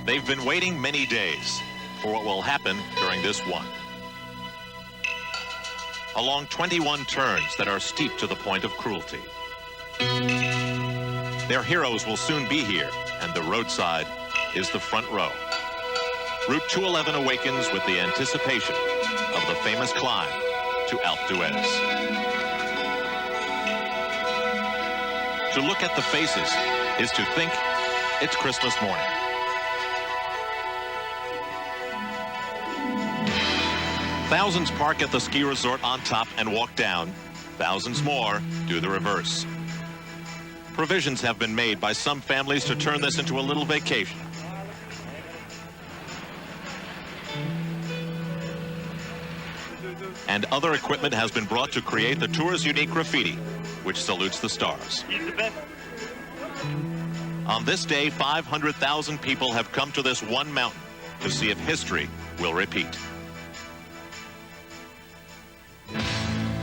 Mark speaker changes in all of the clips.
Speaker 1: They've been waiting many days for what will happen during this one. Along 21 turns that are steep to the point of cruelty. Their heroes will soon be here, and the roadside is the front row. Route 211 awakens with the anticipation of the famous climb to Alpe d'Huez. To look at the faces is to think it's Christmas morning. Thousands park at the ski resort on top and walk down. Thousands more do the reverse. Provisions have been made by some families to turn this into a little vacation. And other equipment has been brought to create the tour's unique graffiti, which salutes the stars. On this day, 500,000 people have come to this one mountain to see if history will repeat.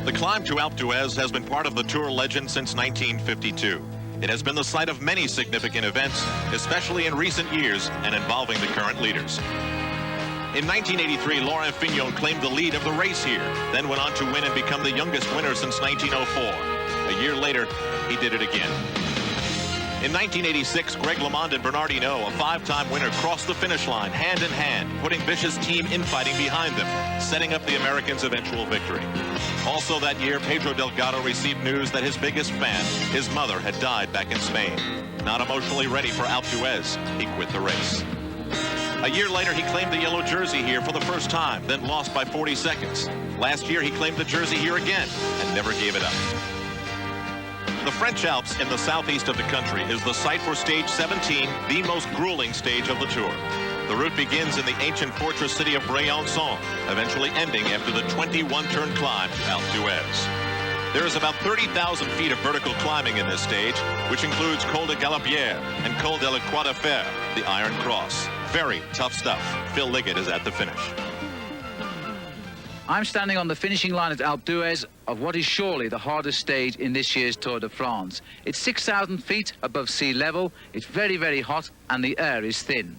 Speaker 1: The climb to Alpe d'Huez has been part of the tour legend since 1952. It has been the site of many significant events, especially in recent years and involving the current leaders. In 1983, Laurent Fignon claimed the lead of the race here, then went on to win and become the youngest winner since 1904. A year later, he did it again. In 1986, Greg LeMond and Bernard Hinault, a five-time winner, crossed the finish line hand in hand, putting Bish's team infighting behind them, setting up the Americans' eventual victory. Also that year, Pedro Delgado received news that his biggest fan, his mother, had died back in Spain. Not emotionally ready for Alpe d'Huez, he quit the race. A year later, he claimed the yellow jersey here for the first time, then lost by 40 seconds. Last year, he claimed the jersey here again and never gave it up. The French Alps in the southeast of the country is the site for stage 17, the most grueling stage of the tour. The route begins in the ancient fortress city of Briançon, eventually ending after the 21-turn climb to Alpe d'Huez. There is about 30,000 feet of vertical climbing in this stage, which includes Col du Galibier and Col de la Croix de Fer, the Iron Cross. Very tough stuff. Phil Liggett is at the finish.
Speaker 2: I'm standing on the finishing line at Alpe d'Huez of what is surely the hardest stage in this year's Tour de France. It's 6,000 feet above sea level, it's very, very hot, and the air is thin.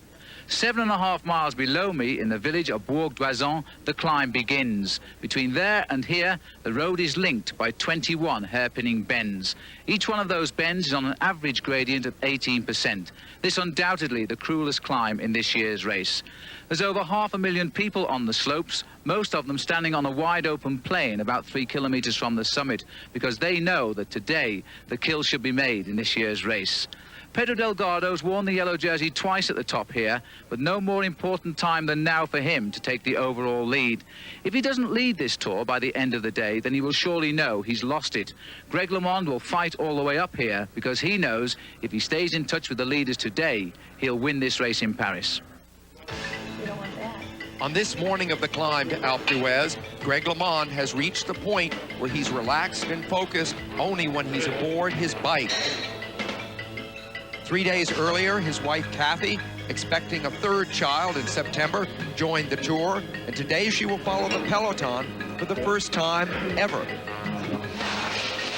Speaker 2: 7.5 miles below me in the village of Bourg-d'Oisans, the climb begins. Between there and here, the road is linked by 21 hairpinning bends. Each one of those bends is on an average gradient of 18%. This undoubtedly the cruelest climb in this year's race. There's over 500,000 people on the slopes, most of them standing on a wide open plain about 3 kilometers from the summit, because they know that today the kill should be made in this year's race. Pedro Delgado's worn the yellow jersey twice at the top here, but no more important time than now for him to take the overall lead. If he doesn't lead this tour by the end of the day, then he will surely know he's lost it. Greg LeMond will fight all the way up here because he knows if he stays in touch with the leaders today, he'll win this race in Paris.
Speaker 3: On this morning of the climb to Alpe d'Huez, Greg LeMond has reached the point where he's relaxed and focused only when he's aboard his bike. 3 days earlier, his wife Kathy, expecting a third child in September, joined the tour, and today she will follow the peloton for the first time ever.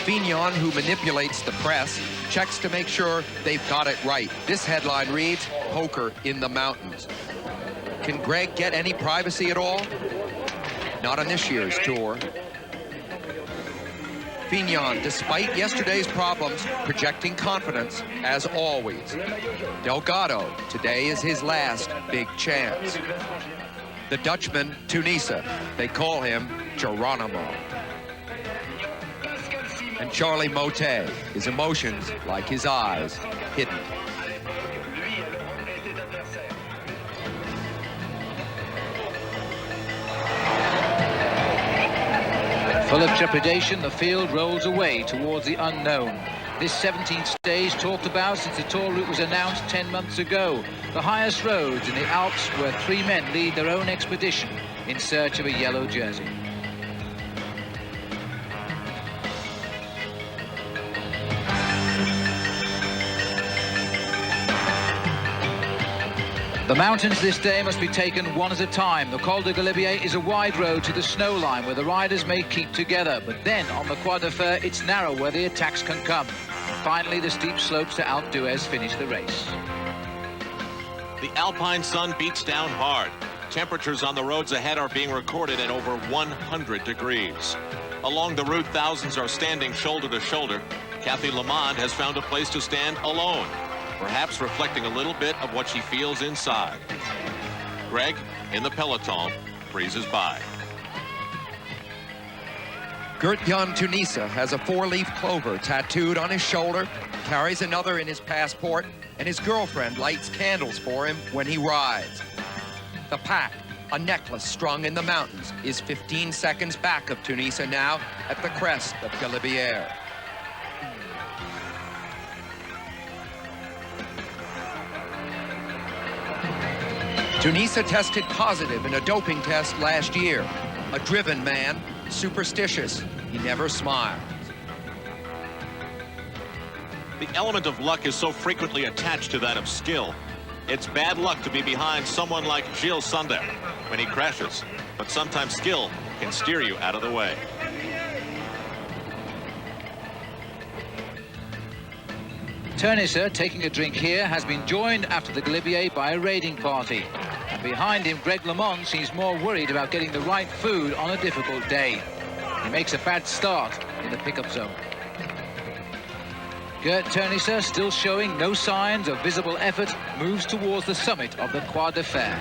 Speaker 3: Fignon, who manipulates the press, checks to make sure they've got it right. This headline reads, "Poker in the Mountains." Can Greg get any privacy at all? Not on this year's tour. Fignon, despite yesterday's problems, projecting confidence as always. Delgado, today is his last big chance. The Dutchman, Theunisse, they call him Geronimo. And Charlie Motet, his emotions, like his eyes, hidden.
Speaker 2: Full of trepidation, the field rolls away towards the unknown. This 17th stage talked about since the tour route was announced 10 months ago. The highest roads in the Alps where 3 men lead their own expedition in search of a yellow jersey. The mountains this day must be taken one at a time. The Col du Galibier is a wide road to the snow line where the riders may keep together, but then on the Croix de Fer it's narrow where the attacks can come. And finally, the steep slopes to Alpe d'Huez finish the race.
Speaker 1: The Alpine sun beats down hard. Temperatures on the roads ahead are being recorded at over 100 degrees. Along the route, thousands are standing shoulder to shoulder. Kathy Lamond has found a place to stand alone, perhaps reflecting a little bit of what she feels inside. Greg, in the peloton, breezes by.
Speaker 3: Gert-Jan Theunisse has a four-leaf clover tattooed on his shoulder, carries another in his passport, and his girlfriend lights candles for him when he rides. The pack, a necklace strung in the mountains, is 15 seconds back of Theunisse now at the crest of Galibier. Theunisse tested positive in a doping test last year. A driven man, superstitious, he never smiles.
Speaker 1: The element of luck is so frequently attached to that of skill. It's bad luck to be behind someone like Gilles Sander when he crashes, but sometimes skill can steer you out of the way.
Speaker 2: Theunisse, taking a drink here, has been joined after the Galibier by a raiding party. And behind him, Greg LeMond seems more worried about getting the right food on a difficult day. He makes a bad start in the pickup zone. Gert Theunisse, still showing no signs of visible effort, moves towards the summit of the Croix de Fer.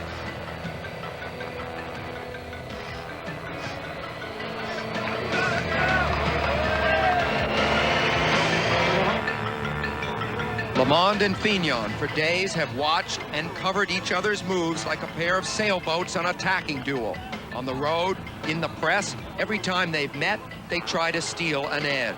Speaker 3: Lamond and Fignon for days have watched and covered each other's moves like a pair of sailboats on a tacking duel. On the road, in the press, every time they've met, they try to steal an edge.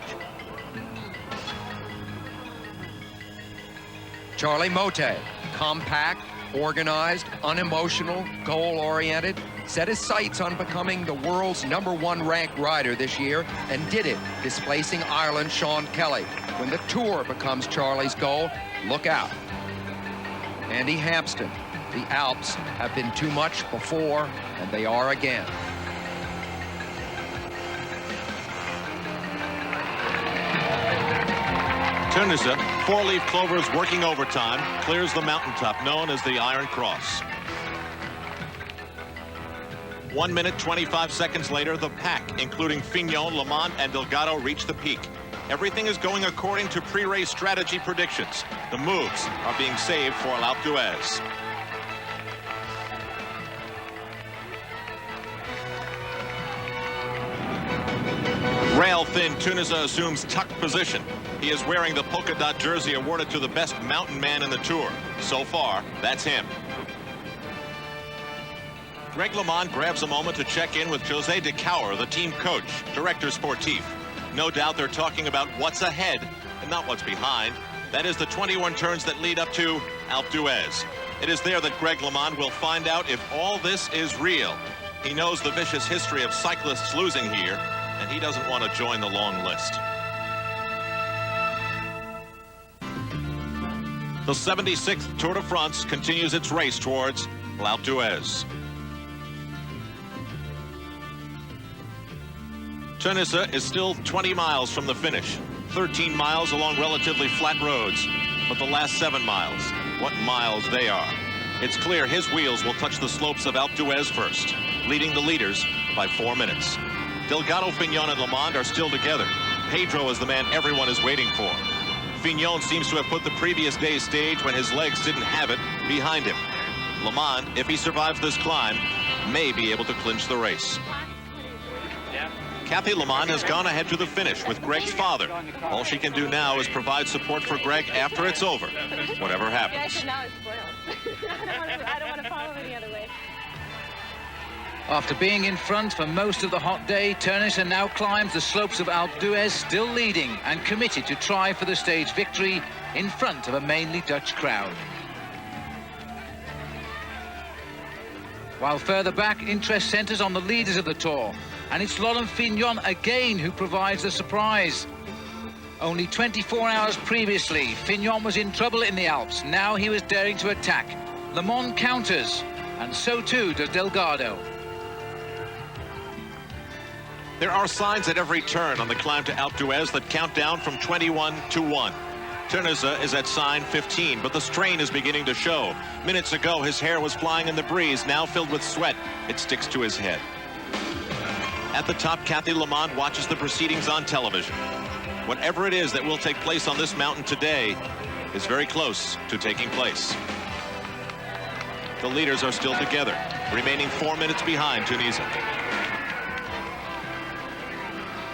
Speaker 3: Charlie Motet, compact, organized, unemotional, goal-oriented, set his sights on becoming the world's #1 ranked rider this year and did it, displacing Ireland's Sean Kelly. When the Tour becomes Charlie's goal, look out. Andy Hampston, the Alps have been too much before, and they are again.
Speaker 1: Theunisse, four-leaf clovers working overtime, clears the mountaintop known as the Iron Cross. 1 minute, 25 seconds later, the pack, including Fignon, Lamond, and Delgado, reach the peak. Everything is going according to pre-race strategy predictions. The moves are being saved for Alpe d'Huez. Rail-thin, Theunisse assumes tuck position. He is wearing the polka dot jersey awarded to the best mountain man in the Tour. So far, that's him. Greg LeMond grabs a moment to check in with José de Cauer, the team coach, director sportif. No doubt they're talking about what's ahead and not what's behind. That is the 21 turns that lead up to Alpe d'Huez. It is there that Greg LeMond will find out if all this is real. He knows the vicious history of cyclists losing here, and he doesn't want to join the long list. The 76th Tour de France continues its race towards Alpe d'Huez. Theunisse is still 20 miles from the finish, 13 miles along relatively flat roads, but the last 7 miles, what miles they are. It's clear his wheels will touch the slopes of Alpe d'Huez first, leading the leaders by 4 minutes. Delgado, Fignon, and Lamond are still together. Pedro is the man everyone is waiting for. Fignon seems to have put the previous day's stage, when his legs didn't have it, behind him. Lamond, if he survives this climb, may be able to clinch the race. Kathy Lamond has gone ahead to the finish with Greg's father. All she can do now is provide support for Greg after it's over, whatever happens.
Speaker 4: Now it's spoiled. I don't want to follow any other way.
Speaker 2: After being in front for most of the hot day, Theunisse now climbs the slopes of Alpe d'Huez, still leading and committed to try for the stage victory in front of a mainly Dutch crowd. While further back, interest centres on the leaders of the Tour, and it's Laurent Fignon again who provides the surprise. Only 24 hours previously, Fignon was in trouble in the Alps. Now he was daring to attack. LeMond counters, and so too does Delgado.
Speaker 1: There are signs at every turn on the climb to Alpe d'Huez that count down from 21 to 1. Theunisse is at sign 15, but the strain is beginning to show. Minutes ago, his hair was flying in the breeze, now filled with sweat. It sticks to his head. At the top, Cathy Lamond watches the proceedings on television. Whatever it is that will take place on this mountain today is very close to taking place. The leaders are still together, remaining 4 minutes behind Theunisse.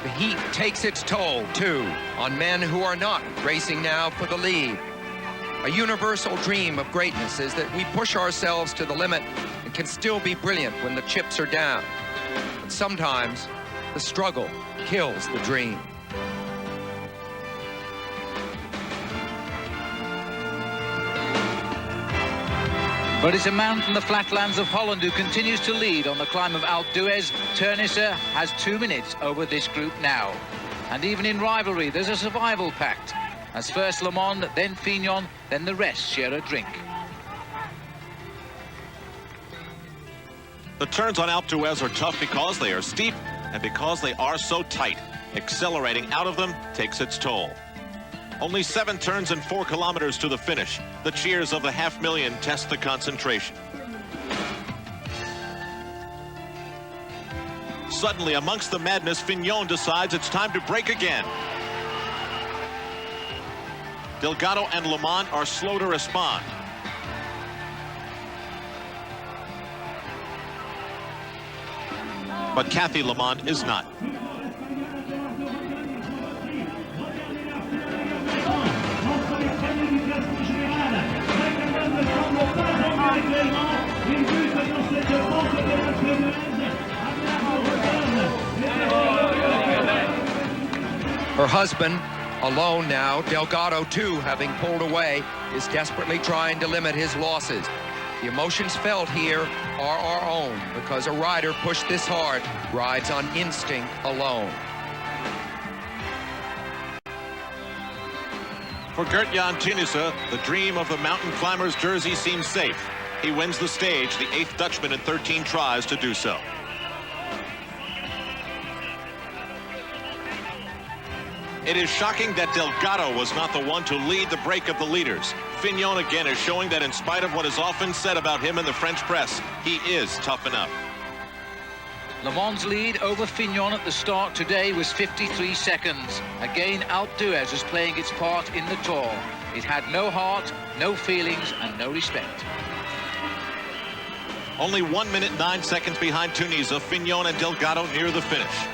Speaker 3: The heat takes its toll, too, on men who are not racing now for the lead. A universal dream of greatness is that we push ourselves to the limit and can still be brilliant when the chips are down. But sometimes, the struggle kills the dream.
Speaker 2: But it's a man from the flatlands of Holland who continues to lead on the climb of Alpe d'Huez. Theunisse has 2 minutes over this group now. And even in rivalry, there's a survival pact. As first Lamond, then Fignon, then the rest share a drink.
Speaker 1: The turns on Alpe d'Huez are tough because they are steep and because they are so tight. Accelerating out of them takes its toll. Only 7 turns and 4 kilometers to the finish. The cheers of the 500,000 test the concentration. Suddenly, amongst the madness, Fignon decides it's time to break again. Delgado and Lamond are slow to respond. But Cathy Lamond is not.
Speaker 3: Her husband, alone now, Delgado too, having pulled away, is desperately trying to limit his losses. The emotions felt here are our own because a rider pushed this hard rides on instinct alone.
Speaker 1: For Gert-Jan Theunisse, the dream of the mountain climber's jersey seems safe. He wins the stage, the 8th Dutchman in 13 tries to do so. It is shocking that Delgado was not the one to lead the break of the leaders. Fignon again is showing that in spite of what is often said about him in the French press, he is tough enough.
Speaker 2: Lamond's lead over Fignon at the start today was 53 seconds. Again, Alpe d'Huez is playing its part in the Tour. It had no heart, no feelings, and no respect.
Speaker 1: Only 1 minute 9 seconds behind Theunisse, Fignon and Delgado near the finish.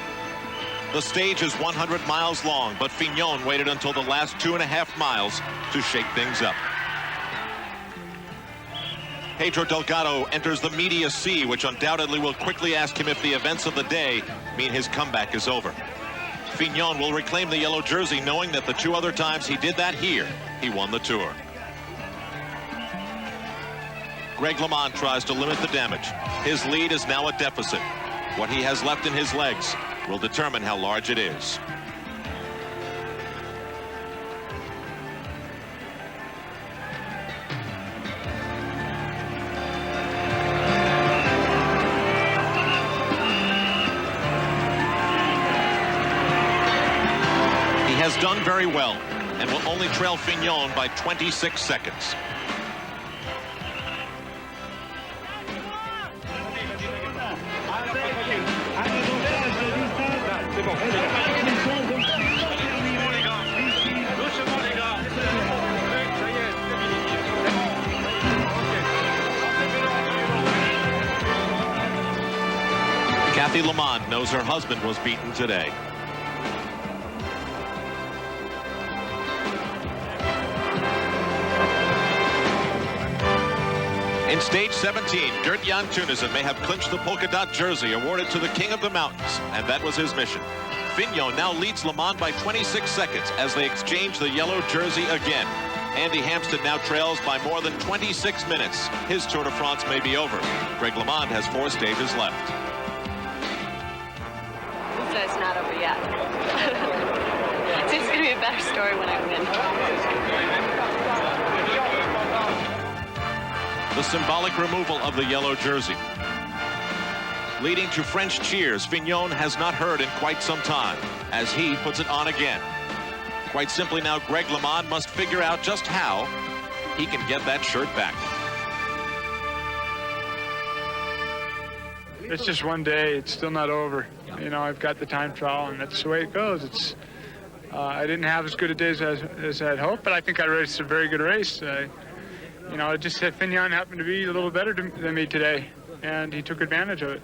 Speaker 1: The stage is 100 miles long, but Fignon waited until the last 2.5 miles to shake things up. Pedro Delgado enters the media sea, which undoubtedly will quickly ask him if the events of the day mean his comeback is over. Fignon will reclaim the yellow jersey, knowing that the 2 other times he did that here, he won the Tour. Greg LeMond tries to limit the damage. His lead is now a deficit. What he has left in his legs will determine how large it is. He has done very well and will only trail Fignon by 26 seconds. Cathy Lamond knows her husband was beaten today. In stage 17, Gert-Jan Theunisse may have clinched the polka dot jersey awarded to the King of the Mountains, and that was his mission. Fignon now leads Lamond by 26 seconds as they exchange the yellow jersey again. Andy Hampstead now trails by more than 26 minutes. His Tour de France may be over. Greg LeMond has 4 stages left.
Speaker 4: So it's not over yet. So it's going to be a better story when I win.
Speaker 1: The symbolic removal of the yellow jersey. Leading to French cheers, Fignon has not heard in quite some time as he puts it on again. Quite simply now, Greg LeMond must figure out just how he can get that shirt back.
Speaker 5: It's just one day. It's still not over. You know, I've got the time trial, and that's the way it goes. I didn't have as good a day as I'd hoped, but I think I raced a very good race. You know, it just that Fignon happened to be a little better than me today, and he took advantage of it.